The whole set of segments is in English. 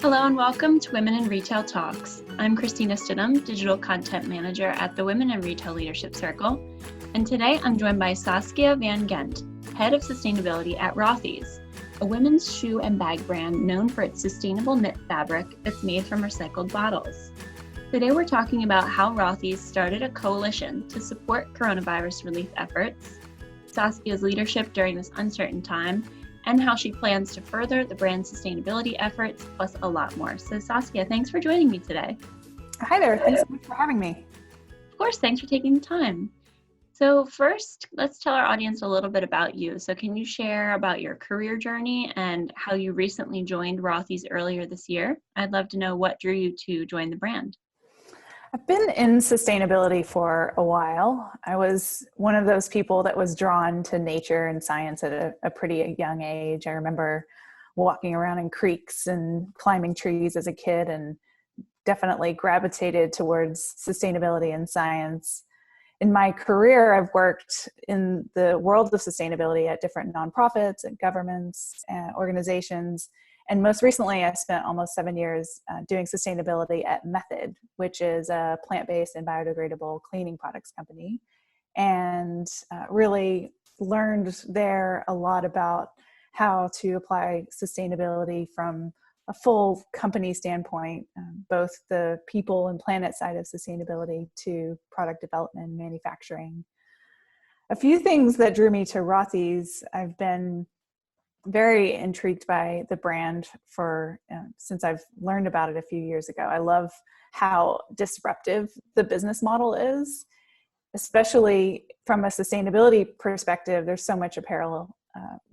Hello and welcome to Women in Retail Talks. I'm Christina Stidham, Digital Content Manager at the Women in Retail Leadership Circle, and today I'm joined by Saskia Van Gent, Head of Sustainability at Rothy's, a women's shoe and bag brand known for its sustainable knit fabric that's made from recycled bottles. Today we're talking about how Rothy's started a coalition to support coronavirus relief efforts, Saskia's leadership during this uncertain time, and how she plans to further the brand's sustainability efforts, plus a lot more. So Saskia, thanks for joining me today. Hi there, thanks so much for having me. Of course, thanks for taking the time. So first, let's tell our audience a little bit about you. So can you share about your career journey and how you recently joined Rothy's earlier this year? I'd love to know what drew you to join the brand. I've been in sustainability for a while. I was one of those people that was drawn to nature and science at a pretty young age. I remember walking around in creeks and climbing trees as a kid, and definitely gravitated towards sustainability and science. In my career, I've worked in the world of sustainability at different nonprofits and governments and organizations. And most recently, I spent almost 7 years doing sustainability at Method, which is a plant-based and biodegradable cleaning products company, and really learned there a lot about how to apply sustainability from a full company standpoint, both the people and planet side of sustainability to product development and manufacturing. A few things that drew me to Rothy's: I've been very intrigued by the brand since I've learned about it a few years ago. I love how disruptive the business model is, especially from a sustainability perspective. There's so much apparel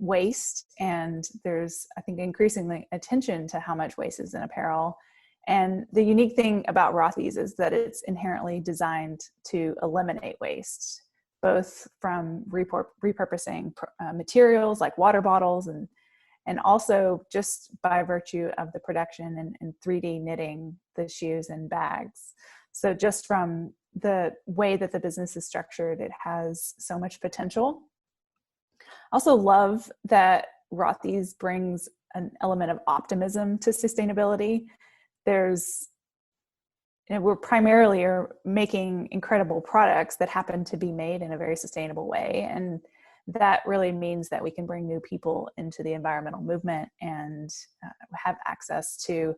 waste, and there's, I think, increasingly attention to how much waste is in apparel. And the unique thing about Rothy's is that it's inherently designed to eliminate waste, both from repurposing materials like water bottles and also just by virtue of the production and 3D knitting the shoes and bags. So just from the way that the business is structured, it has so much potential. Also love that Rothy's brings an element of optimism to sustainability. We're primarily making incredible products that happen to be made in a very sustainable way. And that really means that we can bring new people into the environmental movement and have access to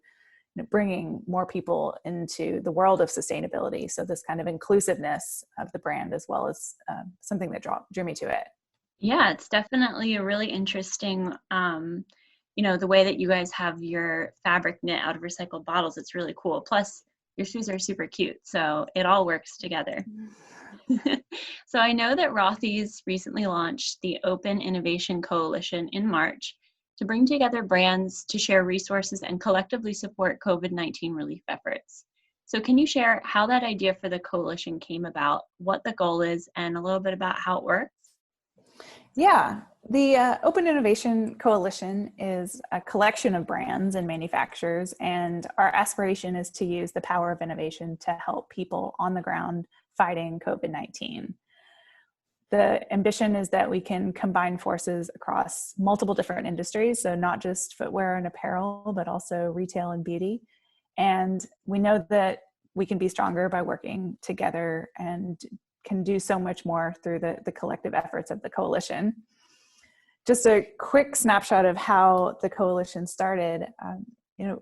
bringing more people into the world of sustainability. So this kind of inclusiveness of the brand as well as something that drew me to it. Yeah, it's definitely a really interesting, the way that you guys have your fabric knit out of recycled bottles. It's really cool. Plus, your shoes are super cute, so it all works together. So I know that Rothy's recently launched the Open Innovation Coalition in March to bring together brands to share resources and collectively support COVID-19 relief efforts. So can you share how that idea for the coalition came about, what the goal is, and a little bit about how it works? Yeah, the Open Innovation Coalition is a collection of brands and manufacturers, and our aspiration is to use the power of innovation to help people on the ground fighting COVID-19. The ambition is that we can combine forces across multiple different industries, so not just footwear and apparel, but also retail and beauty. And we know that we can be stronger by working together and can do so much more through the collective efforts of the coalition. Just a quick snapshot of how the coalition started.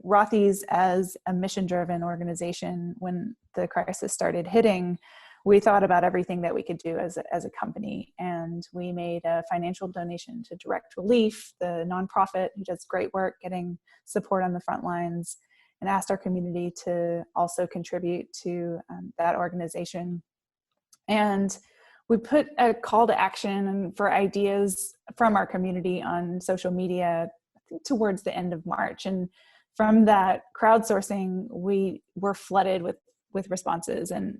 Rothy's, as a mission-driven organization, when the crisis started hitting, we thought about everything that we could do as a company, and we made a financial donation to Direct Relief, the nonprofit who does great work getting support on the front lines, and asked our community to also contribute to that organization. And we put a call to action for ideas from our community on social media, I think, towards the end of March. And from that crowdsourcing, we were flooded with responses. And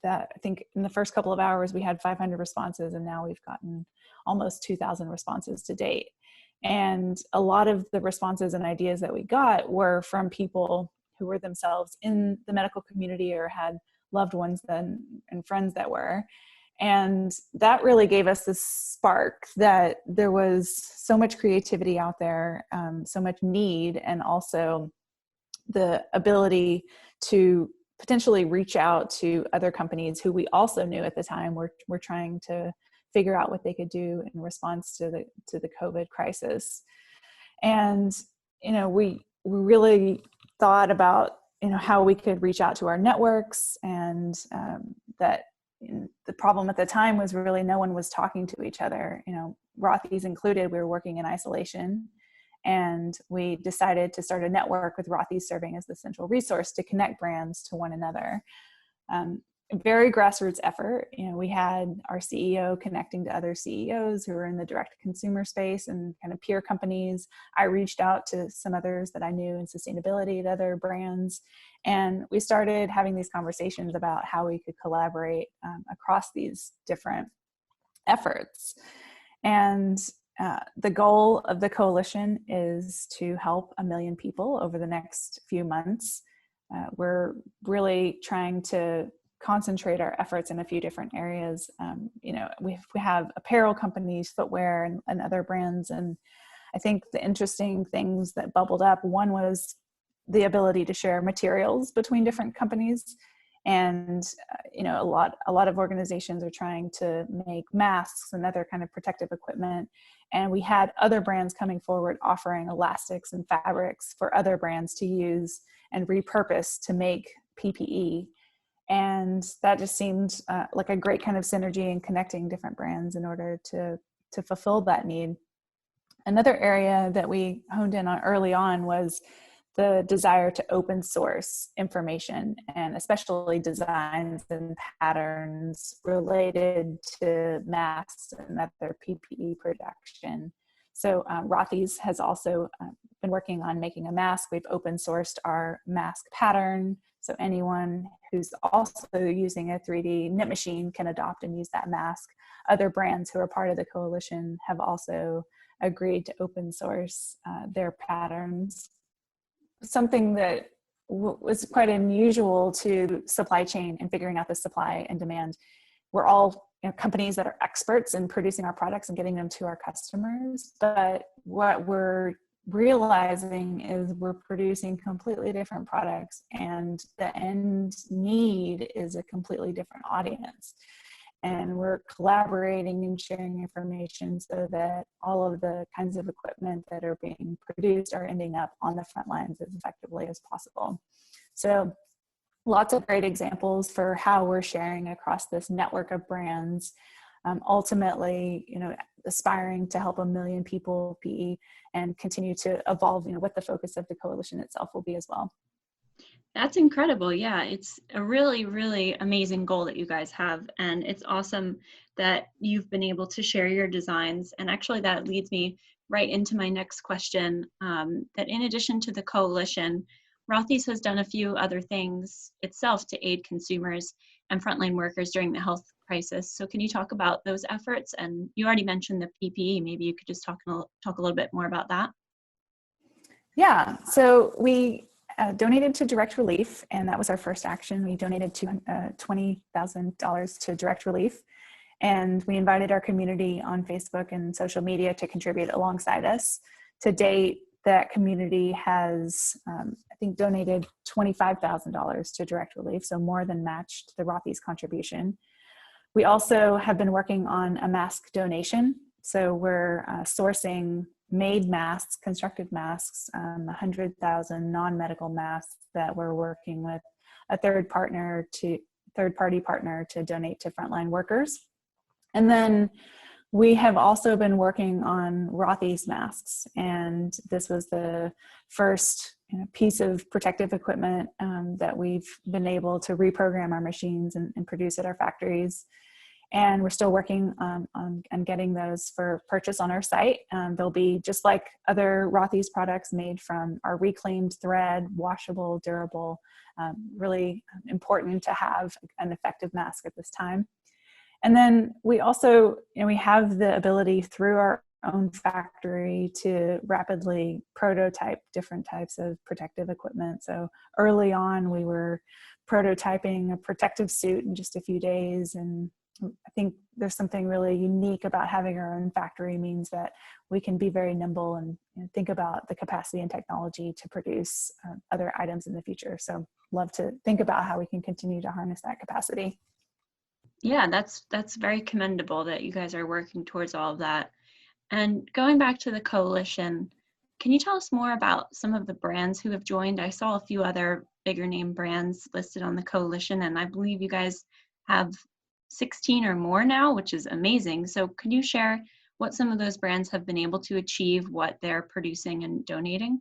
that, I think, in the first couple of hours, we had 500 responses, and now we've gotten almost 2,000 responses to date. And a lot of the responses and ideas that we got were from people who were themselves in the medical community or had loved ones and friends that were. And that really gave us this spark that there was so much creativity out there, so much need, and also the ability to potentially reach out to other companies who we also knew at the time were trying to figure out what they could do in response to the COVID crisis. And, we really thought about, how we could reach out to our networks, and that the problem at the time was really no one was talking to each other. Rothy's included, we were working in isolation, and we decided to start a network with Rothy serving as the central resource to connect brands to one another. Very grassroots effort. We had our CEO connecting to other CEOs who were in the direct consumer space and kind of peer companies. I reached out to some others that I knew in sustainability at other brands. And we started having these conversations about how we could collaborate across these different efforts. And the goal of the coalition is to help 1 million people over the next few months. We're really trying to concentrate our efforts in a few different areas. We have apparel companies, footwear, and other brands. And I think the interesting things that bubbled up, one was the ability to share materials between different companies. And, a lot of organizations are trying to make masks and other kind of protective equipment. And we had other brands coming forward offering elastics and fabrics for other brands to use and repurpose to make PPE. And that just seemed like a great kind of synergy in connecting different brands in order to fulfill that need. Another area that we honed in on early on was the desire to open source information, and especially designs and patterns related to masks and other PPE production. So Rothy's has also been working on making a mask. We've open sourced our mask pattern, so anyone who's also using a 3D knit machine can adopt and use that mask. Other brands who are part of the coalition have also agreed to open source their patterns. Something that was quite unusual to supply chain and figuring out the supply and demand. We're all companies that are experts in producing our products and getting them to our customers, but what we're realizing is we're producing completely different products, and the end need is a completely different audience. And we're collaborating and sharing information so that all of the kinds of equipment that are being produced are ending up on the front lines as effectively as possible. So lots of great examples for how we're sharing across this network of brands, ultimately, aspiring to help 1 million people PE and continue to evolve, what the focus of the coalition itself will be as well. That's incredible. Yeah, it's a really, really amazing goal that you guys have. And it's awesome that you've been able to share your designs. And actually that leads me right into my next question, that in addition to the coalition, Rothy's has done a few other things itself to aid consumers and frontline workers during the health crisis. So can you talk about those efforts? And you already mentioned the PPE. Maybe you could just talk a little bit more about that. Yeah, so we donated to Direct Relief, and that was our first action. We donated $20,000 to Direct Relief, and we invited our community on Facebook and social media to contribute alongside us. To date, that community has, I think, donated $25,000 to Direct Relief, so more than matched the Rothy's contribution. We also have been working on a mask donation. So we're sourcing made masks, constructed masks, 100,000 non-medical masks that we're working with a third-party partner to donate to frontline workers. And then we have also been working on Rothy's masks, and this was the first piece of protective equipment that we've been able to reprogram our machines and produce at our factories. And we're still working on getting those for purchase on our site. They'll be just like other Rothy's products, made from our reclaimed thread, washable, durable, really important to have an effective mask at this time. And then we also, we have the ability through our own factory to rapidly prototype different types of protective equipment. So early on, we were prototyping a protective suit in just a few days, and I think there's something really unique about having our own factory means that we can be very nimble and think about the capacity and technology to produce other items in the future. So love to think about how we can continue to harness that capacity. Yeah, that's very commendable that you guys are working towards all of that. And going back to the coalition, can you tell us more about some of the brands who have joined? I saw a few other bigger name brands listed on the coalition, and I believe you guys have 16 or more now, which is amazing. So could you share what some of those brands have been able to achieve, what they're producing and donating?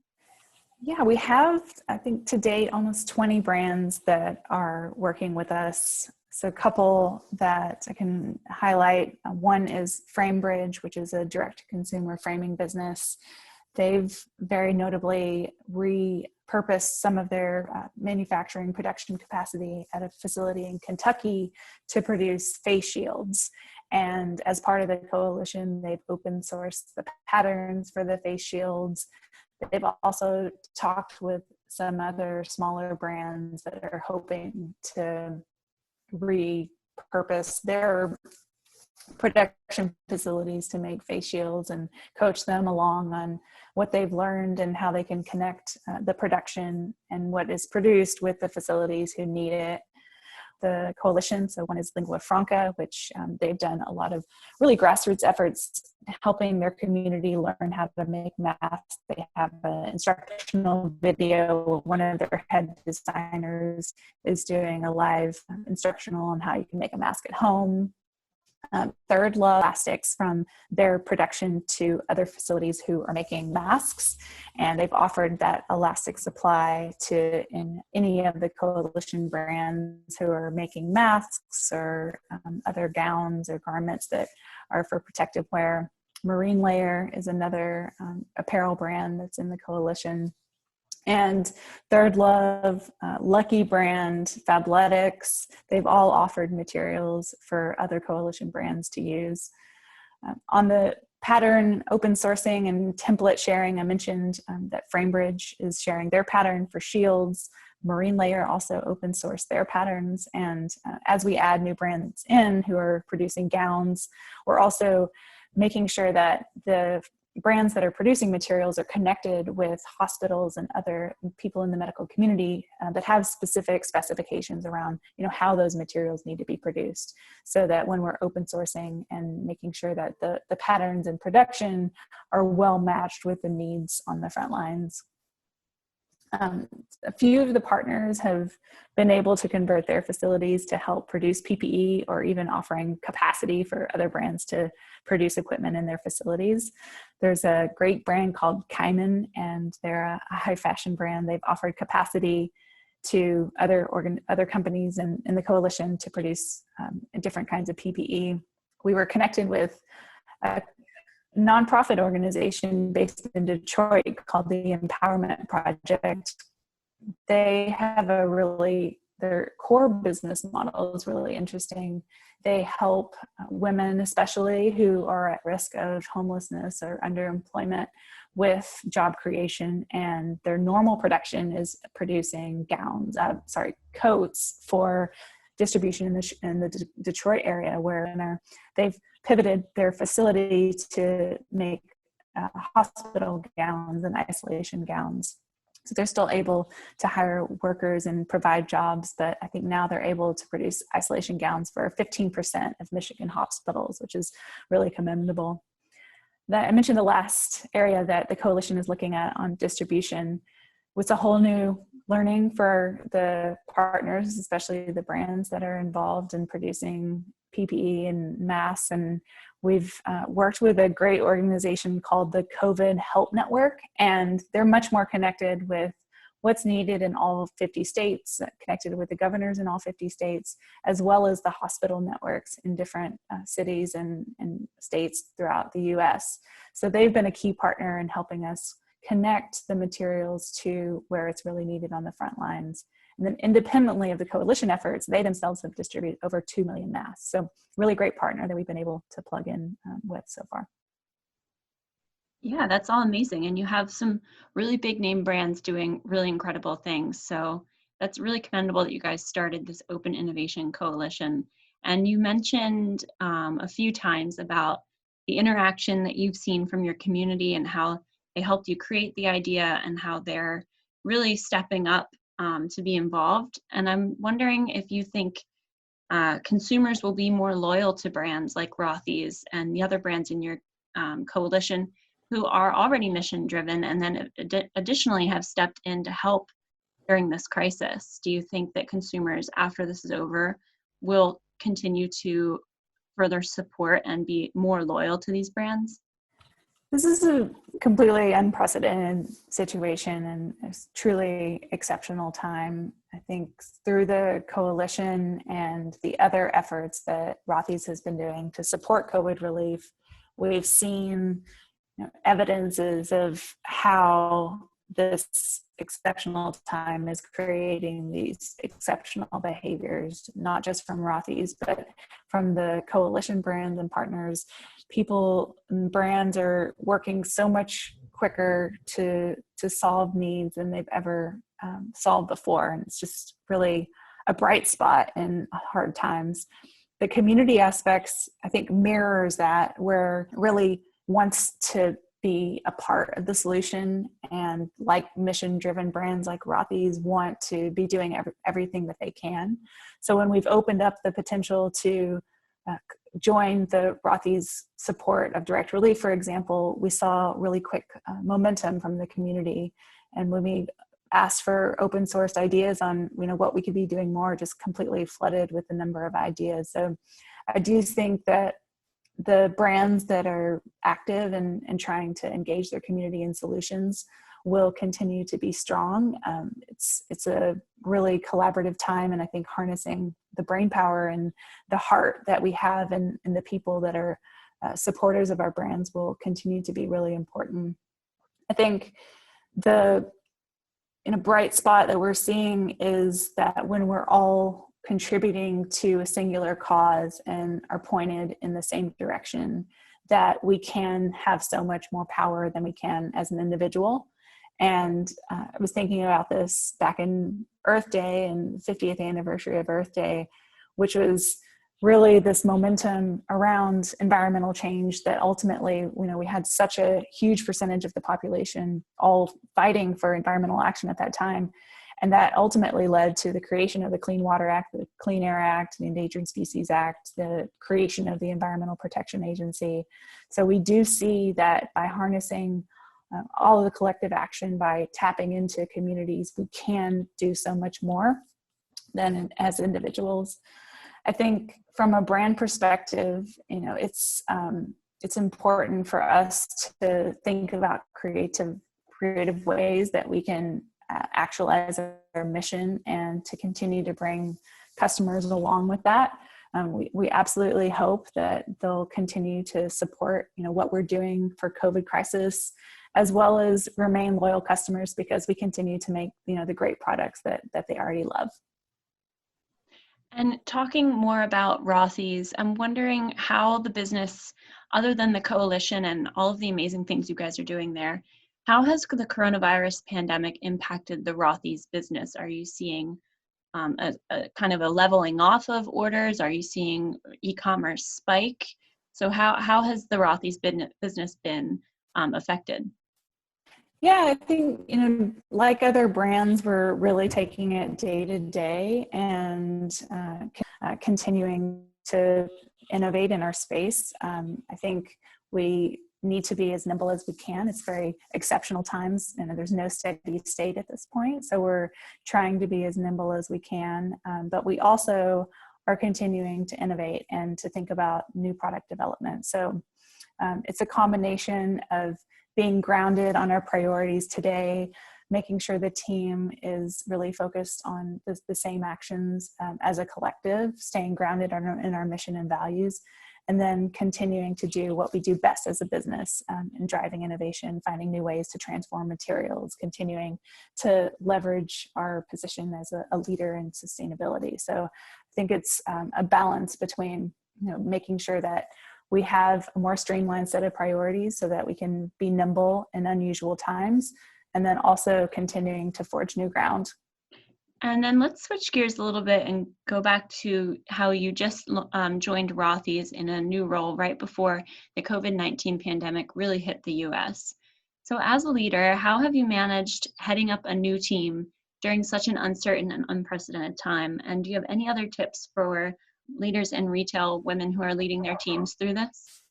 Yeah, we have, I think to date, almost 20 brands that are working with us. So a couple that I can highlight. One is FrameBridge, which is a direct-to-consumer framing business. They've very notably repurposed some of their manufacturing production capacity at a facility in Kentucky to produce face shields. And as part of the coalition, they've open sourced the patterns for the face shields. They've also talked with some other smaller brands that are hoping to repurpose their production facilities to make face shields and coach them along on what they've learned and how they can connect the production and what is produced with the facilities who need it. The coalition, so one is Lingua Franca, which they've done a lot of really grassroots efforts helping their community learn how to make masks. They have an instructional video. One of their head designers is doing a live instructional on how you can make a mask at home. Third Love plastics from their production to other facilities who are making masks, and they've offered that elastic supply to in any of the coalition brands who are making masks or other gowns or garments that are for protective wear. Marine Layer is another apparel brand that's in the coalition. And Third Love, Lucky Brand, Fabletics, they've all offered materials for other coalition brands to use. On the pattern open sourcing and template sharing, I mentioned that FrameBridge is sharing their pattern for shields. Marine Layer also open source their patterns. And as we add new brands in who are producing gowns, we're also making sure that the brands that are producing materials are connected with hospitals and other people in the medical community that have specific specifications around, how those materials need to be produced, so that when we're open sourcing and making sure that the patterns and production are well matched with the needs on the front lines. A few of the partners have been able to convert their facilities to help produce PPE, or even offering capacity for other brands to produce equipment in their facilities. There's a great brand called Kaiman, and they're a high fashion brand. They've offered capacity to other companies in the coalition to produce different kinds of PPE. We were connected with a nonprofit organization based in Detroit called the Empowerment Project. They have their core business model is really interesting. They help women, especially who are at risk of homelessness or underemployment, with job creation, and their normal production is producing coats for distribution in the Detroit area, where they've pivoted their facility to make hospital gowns and isolation gowns. So they're still able to hire workers and provide jobs, but I think now they're able to produce isolation gowns for 15% of Michigan hospitals, which is really commendable. I mentioned the last area that the coalition is looking at on distribution was a whole new learning for the partners, especially the brands that are involved in producing PPE and masks. And we've worked with a great organization called the COVID Help Network, and they're much more connected with what's needed in all 50 states, connected with the governors in all 50 states, as well as the hospital networks in different cities and states throughout the US. So they've been a key partner in helping us connect the materials to where it's really needed on the front lines. And then independently of the coalition efforts, they themselves have distributed over 2 million masks. So really great partner that we've been able to plug in with so far. Yeah, that's all amazing. And you have some really big name brands doing really incredible things. So that's really commendable that you guys started this Open Innovation Coalition. And you mentioned a few times about the interaction that you've seen from your community and how they helped you create the idea and how they're really stepping up to be involved. And I'm wondering if you think consumers will be more loyal to brands like Rothy's and the other brands in your coalition who are already mission driven and then additionally have stepped in to help during this crisis. Do you think that consumers, after this is over, will continue to further support and be more loyal to these brands? This is a completely unprecedented situation and it's truly exceptional time. I think through the coalition and the other efforts that Rothy's has been doing to support COVID relief, we've seen evidences of how this exceptional time is creating these exceptional behaviors, not just from Rothy's, but from the coalition brands and partners. People and brands are working so much quicker to solve needs than they've ever solved before. And it's just really a bright spot in hard times. The community aspects, I think, mirrors that, where really wants to be a part of the solution, and like mission-driven brands like Rothy's want to be doing everything that they can. So when we've opened up the potential to join the Rothy's support of direct relief, for example, we saw really quick momentum from the community. And when we asked for open source ideas on what we could be doing more, just completely flooded with the number of ideas. So I do think that the brands that are active and trying to engage their community in solutions will continue to be strong. It's a really collaborative time, and I think harnessing the brain power and the heart that we have and the people that are supporters of our brands will continue to be really important. I think the bright spot that we're seeing is that when we're all contributing to a singular cause and are pointed in the same direction, that we can have so much more power than we can as an individual. And I was thinking about this back in Earth Day and 50th anniversary of Earth Day, which was really this momentum around environmental change that ultimately, we had such a huge percentage of the population all fighting for environmental action at that time. And that ultimately led to the creation of the Clean Water Act, the Clean Air Act, the Endangered Species Act, the creation of the Environmental Protection Agency. So we do see that by harnessing all of the collective action, by tapping into communities, we can do so much more than as individuals. I think from a brand perspective, it's important for us to think about creative ways that we can actualize our mission and to continue to bring customers along with that. We absolutely hope that they'll continue to support, what we're doing for COVID crisis, as well as remain loyal customers because we continue to make, the great products that they already love. And talking more about Rothy's, I'm wondering how the business, other than the coalition and all of the amazing things you guys are doing there, how has the coronavirus pandemic impacted the Rothy's business? Are you seeing a kind of a leveling off of orders? Are you seeing e-commerce spike? So how has the Rothy's business been affected? Yeah, I think, like other brands, we're really taking it day to day and continuing to innovate in our space. I think we need to be as nimble as we can. It's very exceptional times, and there's no steady state at this point. So we're trying to be as nimble as we can, but we also are continuing to innovate and to think about new product development. So it's a combination of being grounded on our priorities today, making sure the team is really focused on the same actions as a collective, staying grounded in our mission and values, and then continuing to do what we do best as a business and driving innovation, finding new ways to transform materials, continuing to leverage our position as a leader in sustainability. So I think it's a balance between making sure that we have a more streamlined set of priorities so that we can be nimble in unusual times, and then also continuing to forge new ground. And then let's switch gears a little bit and go back to how you just joined Rothy's in a new role right before the COVID-19 pandemic really hit the US. So, as a leader, how have you managed heading up a new team during such an uncertain and unprecedented time? And do you have any other tips for leaders in retail, women who are leading their teams through this?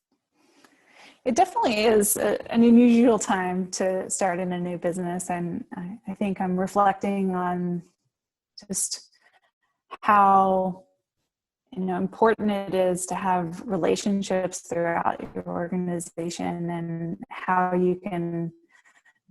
It definitely is an unusual time to start in a new business. And I think I'm reflecting on just how important it is to have relationships throughout your organization, and how you can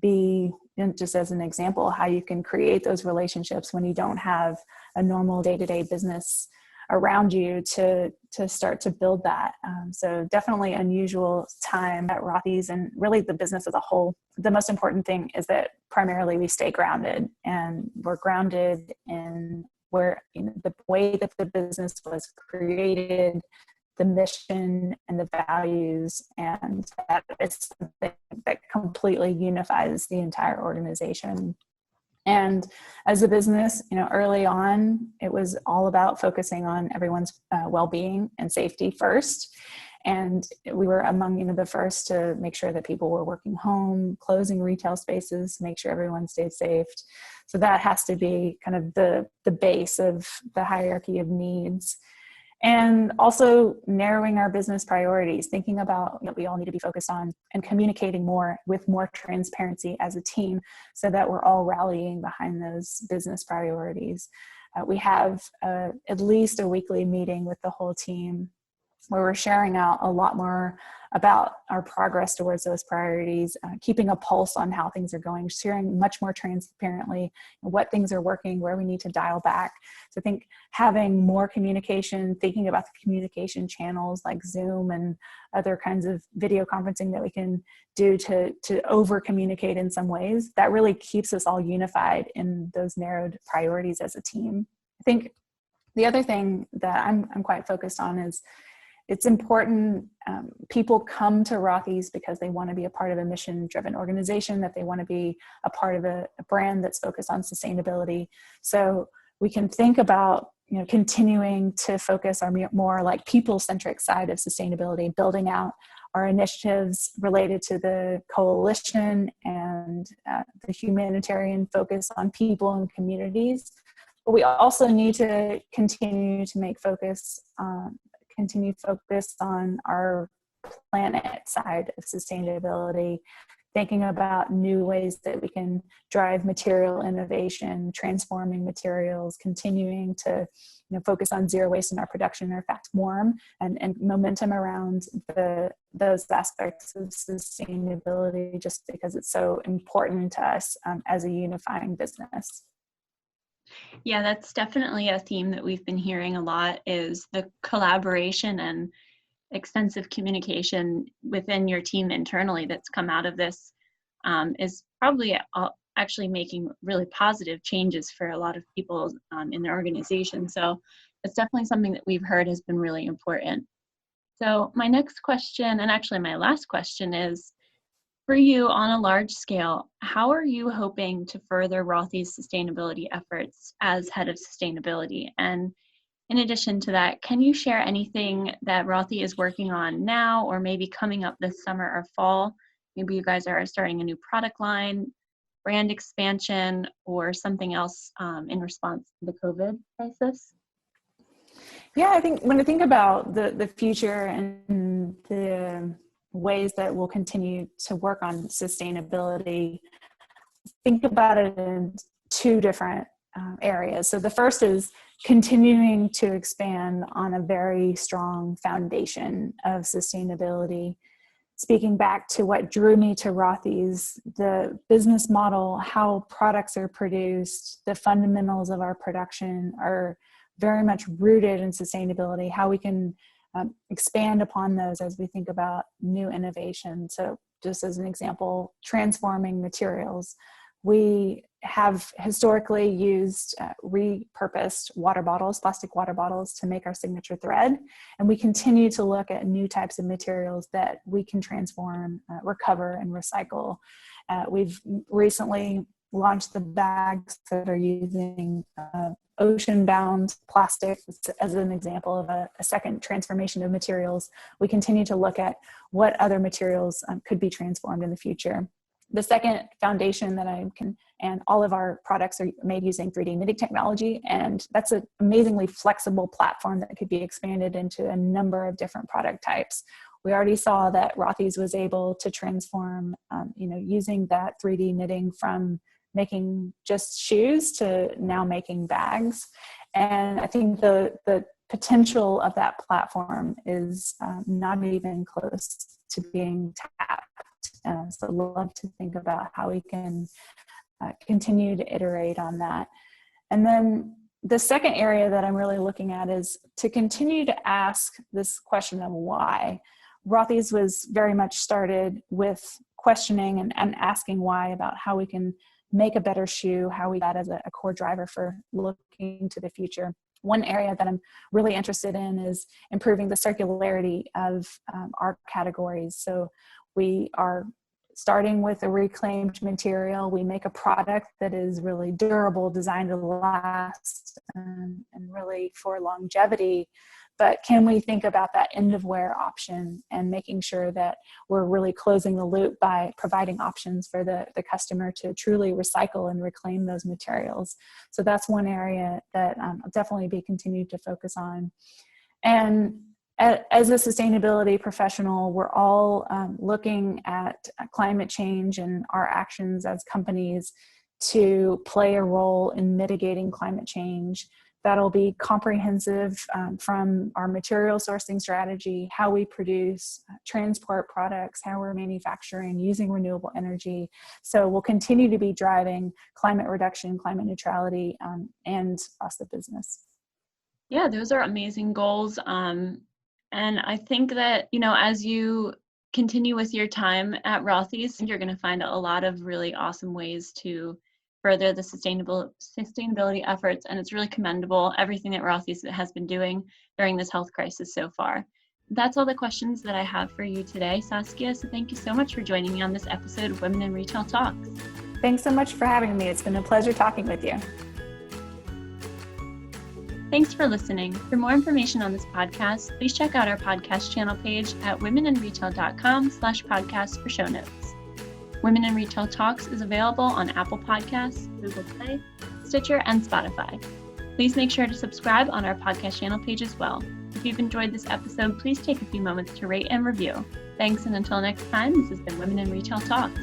be, just as an example, how you can create those relationships when you don't have a normal day-to-day business around you to start to build that. So definitely unusual time at Rothy's, and really the business as a whole. The most important thing is that primarily we stay grounded, and we're grounded in where the way that the business was created, the mission and the values, and that is something that completely unifies the entire organization. And as a business, early on, it was all about focusing on everyone's well-being and safety first. And we were among the first to make sure that people were working home, closing retail spaces, make sure everyone stayed safe. So that has to be kind of the base of the hierarchy of needs. And also narrowing our business priorities, thinking about what we all need to be focused on, and communicating more with more transparency as a team so that we're all rallying behind those business priorities. We have at least a weekly meeting with the whole team where we're sharing out a lot more about our progress towards those priorities, keeping a pulse on how things are going, sharing much more transparently what things are working, where we need to dial back. So I think having more communication, thinking about the communication channels like Zoom and other kinds of video conferencing that we can do to over communicate in some ways, that really keeps us all unified in those narrowed priorities as a team. I think the other thing that I'm quite focused on is it's important. People come to Rothy's because they want to be a part of a mission-driven organization, that they want to be a part of a brand that's focused on sustainability. So we can think about continuing to focus our more like people-centric side of sustainability, building out our initiatives related to the coalition and the humanitarian focus on people and communities. But we also need to continue to make continued focus on our planet side of sustainability, thinking about new ways that we can drive material innovation, transforming materials, continuing to focus on zero waste in our production, or in fact more, and momentum around those aspects of sustainability, just because it's so important to us as a unifying business. Yeah, that's definitely a theme that we've been hearing a lot, is the collaboration and extensive communication within your team internally that's come out of this, is probably actually making really positive changes for a lot of people in their organization. So it's definitely something that we've heard has been really important. So my next question, and actually my last question, is, for you on a large scale, how are you hoping to further Rothy's sustainability efforts as head of sustainability? And in addition to that, can you share anything that Rothy is working on now, or maybe coming up this summer or fall? Maybe you guys are starting a new product line, brand expansion, or something else in response to the COVID crisis? Yeah, I think when I think about the future and the ways that we'll continue to work on sustainability, think about it in two different areas. So the first is continuing to expand on a very strong foundation of sustainability. Speaking back to what drew me to Rothy's, the business model, how products are produced, the fundamentals of our production are very much rooted in sustainability, how we can expand upon those as we think about new innovation. So just as an example, transforming materials. We have historically used repurposed water bottles, plastic water bottles, to make our signature thread. And we continue to look at new types of materials that we can transform, recover, and recycle. We've recently launched the bags that are using ocean-bound plastic as an example of a second transformation of materials. We continue to look at what other materials could be transformed in the future. The second foundation that and all of our products are made using 3D knitting technology, and that's an amazingly flexible platform that could be expanded into a number of different product types. We already saw that Rothy's was able to transform, using that 3D knitting from making just shoes to now making bags. And I think the potential of that platform is not even close to being tapped. So I'd love to think about how we can continue to iterate on that. And then the second area that I'm really looking at is to continue to ask this question of why. Rothy's was very much started with questioning and asking why about how we can make a better shoe, how we that as a core driver for looking to the future. One area that I'm really interested in is improving the circularity of our categories. So we are starting with a reclaimed material. We make a product that is really durable, designed to last, and really for longevity. But can we think about that end of wear option and making sure that we're really closing the loop by providing options for the customer to truly recycle and reclaim those materials? So that's one area that I'll definitely be continued to focus on. And as a sustainability professional, we're all looking at climate change and our actions as companies to play a role in mitigating climate change. That'll be comprehensive from our material sourcing strategy, how we produce, transport products, how we're manufacturing, using renewable energy. So we'll continue to be driving climate reduction, climate neutrality, and across the business. Yeah, those are amazing goals. And I think that, as you continue with your time at Rothy's, you're going to find a lot of really awesome ways to further the sustainability efforts, and it's really commendable, everything that Rothy's has been doing during this health crisis so far. That's all the questions that I have for you today, Saskia, so thank you so much for joining me on this episode of Women in Retail Talks. Thanks so much for having me. It's been a pleasure talking with you. Thanks for listening. For more information on this podcast, please check out our podcast channel page at womeninretail.com/podcast for show notes. Women in Retail Talks is available on Apple Podcasts, Google Play, Stitcher, and Spotify. Please make sure to subscribe on our podcast channel page as well. If you've enjoyed this episode, please take a few moments to rate and review. Thanks, and until next time, this has been Women in Retail Talks.